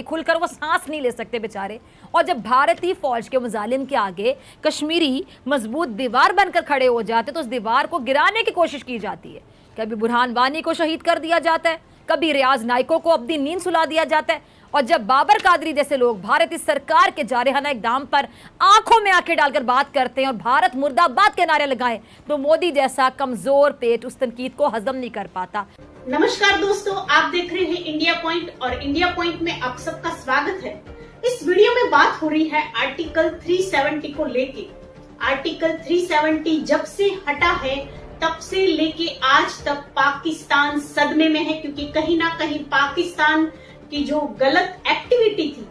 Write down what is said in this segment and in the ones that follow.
खुल कर वो सांस नहीं ले सकते बेचारे। और जब भारतीय फौज के मुजालिम के आगे कश्मीरी मजबूत दीवार बनकर खड़े हो जाते तो उस दीवार को गिराने की कोशिश की जाती है। कभी बुरहान वानी को शहीद कर दिया जाता है, कभी रियाज नाइको को अपनी नींद सुला दिया जाता है। और जब बाबर कादरी जैसे लोग भारतीय सरकार के जारहाना इक़दाम पर आंखों में आंखें डालकर बात करते हैं और भारत मुर्दाबाद के नारे लगाएं, तो मोदी जैसा कमजोर पेट उस तनकीद को हजम नहीं कर पाता। नमस्कार दोस्तों, आप देख रहे हैं इंडिया पॉइंट और इंडिया पॉइंट में आप सबका स्वागत है। इस वीडियो में बात हो रही है आर्टिकल 370 को लेके। आर्टिकल 370 जब से हटा है तब से लेके आज तक पाकिस्तान सदमे में है, क्योंकि कहीं ना कहीं पाकिस्तान की जो गलत एक्टिविटी थी,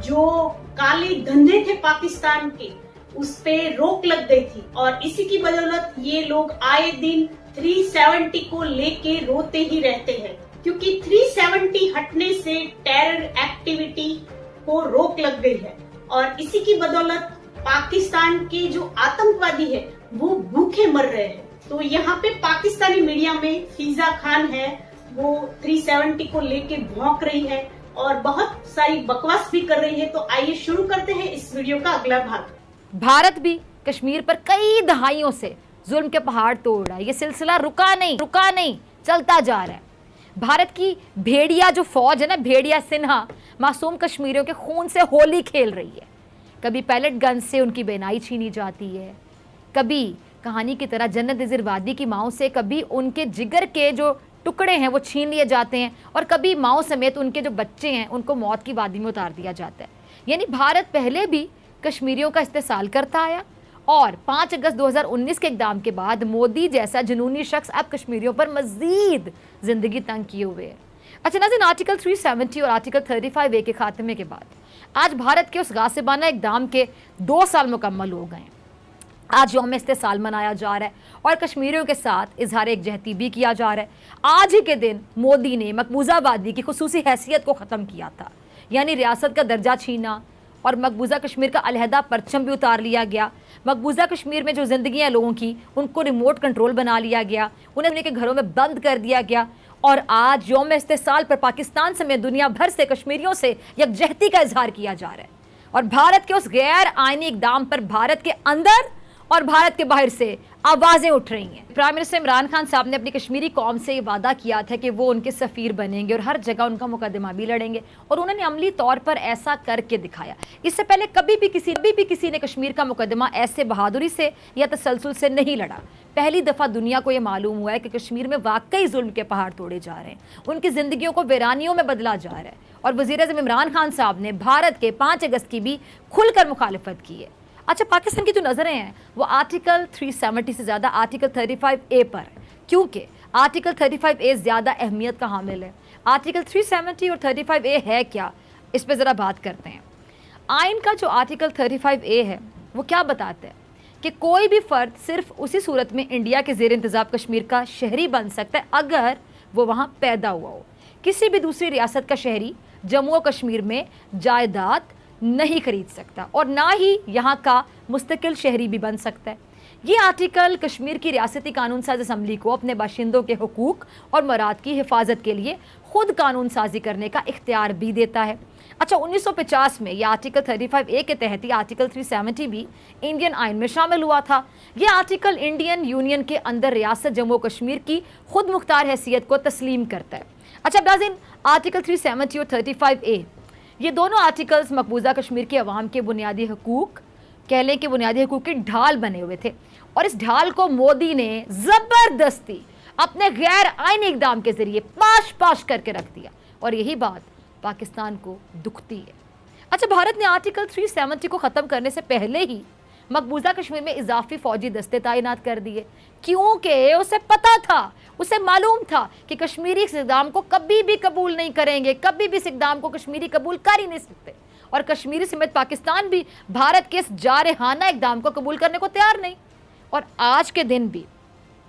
जो काले धंधे थे पाकिस्तान के, उस पे रोक लग गई थी। और इसी की बदौलत ये लोग आए दिन 370 को लेके रोते ही रहते हैं, क्योंकि 370 हटने से टेरर एक्टिविटी को रोक लग गई है। और इसी की बदौलत पाकिस्तान के जो आतंकवादी है वो भूखे मर रहे हैं। तो यहाँ पे पाकिस्तानी मीडिया में फीजा खान है, वो 370 को लेके भौंक रही है और बहुत सारी बकवास भी कर रही है। तो आइए शुरू करते हैं इस वीडियो का अगला भाग। भारत भी कश्मीर पर कई दहाइयों से जुल्म के पहाड़ तोड़ रहा है। ये सिलसिला रुका नहीं, चलता जा रहा है। भारत की भेड़िया जो फौज है ना, भेड़िया सिन्हा, मासूम कश्मीरियों के खून से होली खेल रही है। कभी पैलेट गन से उनकी बेनाई छीनी जाती है, कभी कहानी की तरह जन्नत नज़ीर वादी की माओ से कभी उनके जिगर के जो टुकड़े हैं वो छीन लिए जाते हैं, और कभी माओ समेत उनके जो बच्चे हैं उनको मौत की वादी में उतार दिया जाता है। यानी भारत पहले भी कश्मीरियों का इस्तेसाल करता आया, और 5 अगस्त 2019 के इक़दाम के बाद मोदी जैसा जुनूनी शख्स अब कश्मीरियों पर मजीद जिंदगी तंग किए हुए है। अच्छा नाज़रीन, आर्टिकल 370 और आर्टिकल 35A के खात्मे के बाद आज भारत के उस गासिबाना इक़दाम के 2 साल मुकम्मल हो गए हैं। आज यौम इस्तेसाल मनाया जा रहा है और कश्मीरियों के साथ इजहार एकजहती भी किया जा रहा है। आज ही के दिन मोदी ने मकबूजा वादी की खुसूसी हैसियत को ख़त्म किया था, यानी रियासत का दर्जा छीना, और मकबूजा कश्मीर का अलहदा परचम भी उतार लिया गया। मकबूजा कश्मीर में जो ज़िंदगियाँ लोगों की, उनको रिमोट कंट्रोल बना लिया गया, उन्हें उनके घरों में बंद कर दिया गया। और आज यौम इस्तेसाल पर पाकिस्तान समेत दुनिया भर से कश्मीरियों से यकजहती का इजहार किया जा रहा है। और भारत के उस गैर आइनी इक़दाम पर भारत के अंदर और भारत के बाहर से आवाज़ें उठ रही हैं। प्राइम मिनिस्टर इमरान खान साहब ने अपनी कश्मीरी कौम से ये वादा किया था कि वो उनके सफ़ीर बनेंगे और हर जगह उनका मुकदमा भी लड़ेंगे, और उन्होंने अमली तौर पर ऐसा करके दिखाया। इससे पहले कभी भी किसी ने कश्मीर का मुकदमा ऐसे बहादुरी से या तसलसल से नहीं लड़ा। पहली दफ़ा दुनिया को ये मालूम हुआ है कि कश्मीर में वाकई जुल्म के पहाड़ तोड़े जा रहे हैं, उनकी ज़िंदगियों को वीरानियों में बदला जा रहा है। और वज़ीर-ए-आज़म इमरान खान साहब ने भारत के 5 अगस्त की भी खुलकर मुखालफत की है। अच्छा, पाकिस्तान की जो नज़रें हैं वो आर्टिकल 370 से ज़्यादा आर्टिकल 35A पर है, क्योंकि आर्टिकल 35A ज़्यादा अहमियत का हामिल है। आर्टिकल 370 और 35A है क्या, इस पर ज़रा बात करते हैं। आइन का जो आर्टिकल 35A है वो क्या बताता है कि कोई भी फ़र्द सिर्फ उसी सूरत में इंडिया के ज़ेर इंतज़ाम कश्मीर का शहरी बन सकता है अगर वो वहाँ पैदा हुआ हो। किसी भी दूसरी रियासत का शहरी जम्मू और कश्मीर में जायदाद नहीं खरीद सकता, और ना ही यहाँ का मुस्तकिल शहरी भी बन सकता है। ये आर्टिकल कश्मीर की रियासती कानून साज असम्बली को अपने बाशिंदों के हुकूक और मराद की हिफाजत के लिए खुद कानून साजी करने का इख्तियार भी देता है। अच्छा, 1950 में यह आर्टिकल 35A के तहत ही आर्टिकल 370 भी इंडियन आइन में शामिल हुआ था। यह आर्टिकल इंडियन यूनियन के अंदर रियासत जम्मू कश्मीर की खुद मुख्तार हैसियत को तस्लीम करता है। अच्छा नाज़रीन, आर्टिकल 370 और 35A ये दोनों आर्टिकल्स मकबूजा कश्मीर के अवाम के बुनियादी हकूक, कह लें कि बुनियादी हकूक की ढाल बने हुए थे, और इस ढाल को मोदी ने ज़बरदस्ती अपने गैर आइनी इक़दाम के ज़रिए पाश करके रख दिया, और यही बात पाकिस्तान को दुखती है। अच्छा, भारत ने आर्टिकल 370 को ख़त्म करने से पहले ही मकबूजा कश्मीर में इजाफी फ़ौजी दस्ते तैनात कर दिए, क्योंकि उसे पता था, उसे मालूम था कि कश्मीरी इस इक़दाम को कभी भी कबूल नहीं करेंगे, कभी भी इस इक़दाम को कश्मीरी कबूल कर ही नहीं सकते, और कश्मीरी समेत पाकिस्तान भी भारत के इस जारहाना इक़दाम को कबूल करने को तैयार नहीं। और आज के दिन भी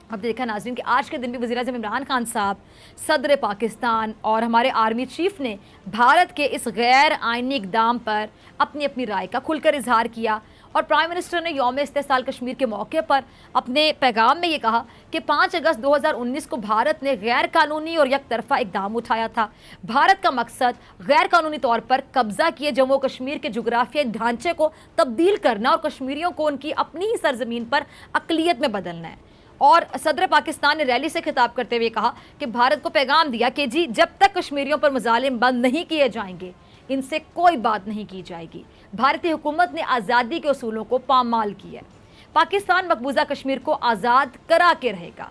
अब देखा नाज़रीन कि आज के दिन भी वज़ीर-ए-आज़म इमरान खान साहब, सदर पाकिस्तान और हमारे आर्मी चीफ ने भारत के इस गैर आइनी इक़दाम पर अपनी राय का खुलकर इजहार किया, اور پرائم منسٹر نے یوم استحصال کشمیر کے موقع پر اپنے پیغام میں یہ کہا کہ 5 اگست 2019 کو بھارت نے غیر قانونی اور یک طرفہ اقدام اٹھایا تھا۔ بھارت کا مقصد غیر قانونی طور پر قبضہ کیے جموں و کشمیر کے جغرافیائی ڈھانچے کو تبدیل کرنا اور کشمیریوں کو ان کی اپنی ہی سرزمین پر اقلیت میں بدلنا ہے۔ اور صدر پاکستان نے ریلی سے خطاب کرتے ہوئے کہا کہ بھارت کو پیغام دیا کہ جی جب تک کشمیریوں پر مظالم بند نہیں کیے جائیں گے ان سے کوئی بات نہیں کی جائے گی۔ بھارتی حکومت نے آزادی کے اصولوں کو پامال کیا ہے۔ پاکستان مقبوضہ کشمیر کو آزاد کرا کے رہے گا۔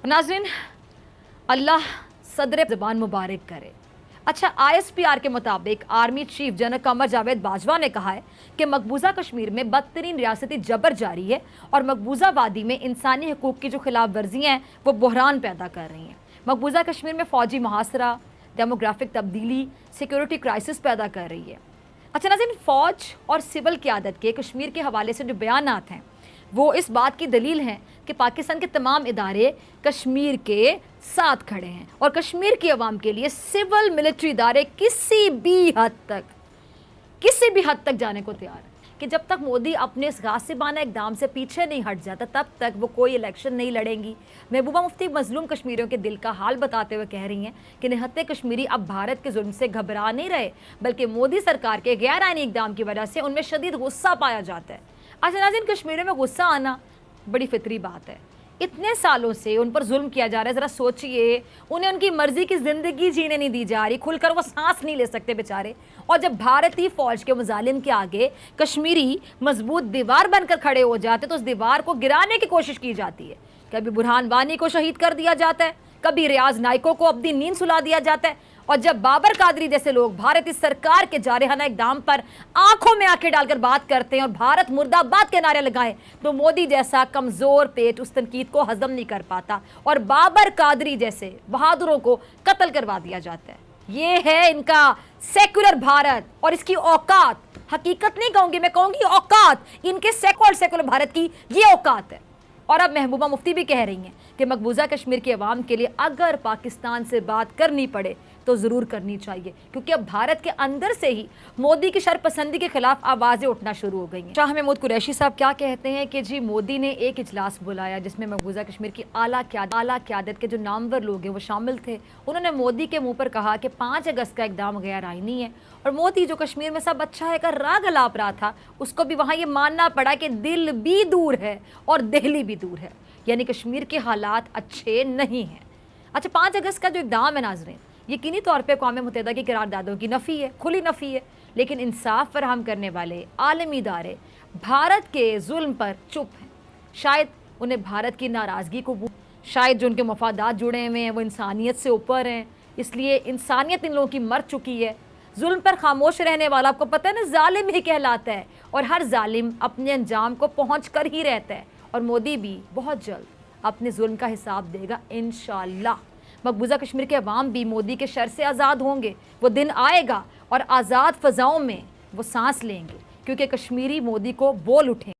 ناظرین، اللہ صدر زبان مبارک کرے۔ اچھا، ISPR کے مطابق army chief general Qamar Javed Bajwa نے کہا ہے کہ مقبوضہ کشمیر میں بدترین ریاستی جبر جاری ہے اور مقبوضہ وادی میں انسانی حقوق کی جو خلاف ورزیاں ہیں وہ بحران پیدا کر رہی ہیں۔ مقبوضہ کشمیر میں فوجی محاصرہ، ڈیموگرافک تبدیلی، سیکیورٹی کرائسس پیدا کر رہی ہے۔ اچھا ناظرین، فوج اور سول قیادت کے کشمیر کے حوالے سے جو بیانات ہیں وہ اس بات کی دلیل ہیں کہ پاکستان کے تمام ادارے کشمیر کے ساتھ کھڑے ہیں اور کشمیر کی عوام کے لیے سول ملٹری ادارے کسی بھی حد تک جانے کو تیار ہیں کہ جب تک مودی اپنے اس غاصبانہ اقدام سے پیچھے نہیں ہٹ جاتا تب تک وہ کوئی الیکشن نہیں لڑیں گی۔ محبوبہ مفتی مظلوم کشمیریوں کے دل کا حال بتاتے ہوئے کہہ رہی ہیں کہ نہتے کشمیری اب بھارت کے ظلم سے گھبرا نہیں رہے بلکہ مودی سرکار کے غیر آئینی اقدام کی وجہ سے ان میں شدید غصہ پایا جاتا ہے۔ اچھا ناظرین، کشمیریوں میں غصہ آنا بڑی فطری بات ہے۔ اتنے سالوں سے ان پر ظلم کیا جا رہا ہے، ذرا سوچئے، انہیں ان کی مرضی کی زندگی جینے نہیں دی جا رہی، کھل کر وہ سانس نہیں لے سکتے بیچارے، اور جب بھارتی فوج کے مظالم کے آگے کشمیری مضبوط دیوار بن کر کھڑے ہو جاتے تو اس دیوار کو گرانے کی کوشش کی جاتی ہے۔ کبھی برہان وانی کو شہید کر دیا جاتا ہے، کبھی ریاض نائکو کو اپنی نیند سلا دیا جاتا ہے، اور جب بابر قادری جیسے لوگ بھارتی سرکار کے جارحانہ اقدام پر آنکھوں میں آنکھیں ڈال کر بات کرتے ہیں اور بھارت مرد آباد کے نعرے لگائیں تو مودی جیسا کمزور پیٹ اس تنقید کو ہضم نہیں کر پاتا اور بابر قادری جیسے بہادروں کو قتل کروا دیا جاتا ہے۔ یہ ہے ان کا سیکولر بھارت اور اس کی اوقات، حقیقت نہیں کہوں گی، میں کہوں گی اوقات، ان کے سیکولر بھارت کی یہ اوقات ہے۔ اور اب محبوبہ مفتی بھی کہہ رہی ہیں کہ مقبوضہ کشمیر کے عوام کے لیے اگر پاکستان سے بات کرنی پڑے تو ضرور کرنی چاہیے، کیونکہ اب بھارت کے اندر سے ہی مودی کی شرپسندی کے خلاف آوازیں اٹھنا شروع ہو گئی ہیں۔ شاہ محمود قریشی صاحب کیا کہتے ہیں کہ جی مودی نے ایک اجلاس بلایا جس میں مقبوضہ کشمیر کی اعلیٰ قیادت کے جو نامور لوگ ہیں وہ شامل تھے۔ انہوں نے مودی کے منہ پر کہا کہ 5 اگست کا اقدام غیر آئینی ہے، اور مودی جو کشمیر میں سب اچھا ہے کا راگ الاپ رہا تھا اس کو بھی وہاں یہ ماننا پڑا کہ دل بھی دور ہے اور دہلی بھی دور ہے، یعنی کشمیر کے حالات اچھے نہیں ہیں۔ اچھا، 5 اگست کا جو اقدام ہے ناظرین، یقینی طور پہ اقوام متحدہ کی قراردادوں کی نفی ہے، کھلی نفی ہے، لیکن انصاف فراہم کرنے والے عالمی ادارے بھارت کے ظلم پر چپ ہیں۔ شاید انہیں بھارت کی ناراضگی کو شاید جو ان کے مفادات جڑے ہوئے ہیں وہ انسانیت سے اوپر ہیں، اس لیے انسانیت ان لوگوں کی مر چکی ہے۔ ظلم پر خاموش رہنے والا، آپ کو پتہ ہے نا، ظالم ہی کہلاتا ہے، اور ہر ظالم اپنے انجام کو پہنچ کر ہی رہتا ہے، اور مودی بھی بہت جلد اپنے ظلم کا حساب دے گا انشاءاللہ۔ مقبوضہ کشمیر کے عوام بھی مودی کے شر سے آزاد ہوں گے، وہ دن آئے گا اور آزاد فضاؤں میں وہ سانس لیں گے، کیونکہ کشمیری مودی کو بول اٹھیں۔